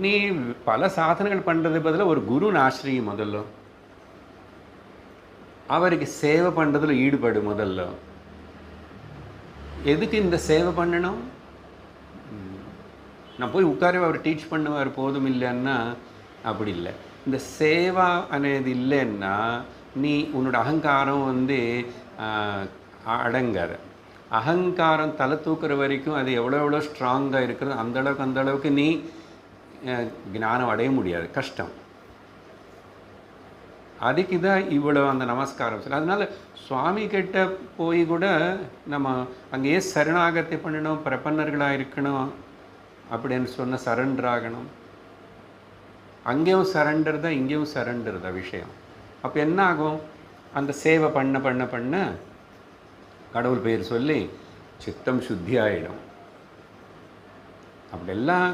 நீ பல சாதனைகள் பண்ணுறது பதிலாக ஒரு குருன்னு ஆசிரியை முதல்ல, அவருக்கு சேவை பண்ணுறதுல ஈடுபடு முதல்ல. எதுக்கு இந்த சேவை பண்ணணும்? நான் போய் உட்கார அவர் டீச் பண்ணுவார் போதும் இல்லைன்னா அப்படி இல்லை. இந்த சேவா అనేది இல்லைன்னா நீ உன்னோட அகங்காரம் அடங்காது. அகங்காரம் தலை தூக்குற வரைக்கும் அது எவ்வளோ எவ்வளோ ஸ்ட்ராங்காக இருக்கிறது அந்த அளவுக்கு நீ ஞானம் அடைய முடியாது, கஷ்டம். அதுக்கு தான் இவ்வளோ அந்த நமஸ்காரம். அதனால் சுவாமி கிட்ட போய் கூட நம்ம அங்கேயே சரணாகத்தை பண்ணணும், பிரபன்னர்களாக இருக்கணும் அப்படின்னு சொன்ன சரண்டர் ஆகணும். அங்கேயும் சரண்டர் தான், இங்கேயும் சரண்டர் தான் விஷயம். அப்போ என்ன ஆகும்? அந்த சேவை பண்ண பண்ண பண்ண கடவுள் பேர் சொல்லி சித்தம் சுத்தி ஆகிடும். அப்படியெல்லாம்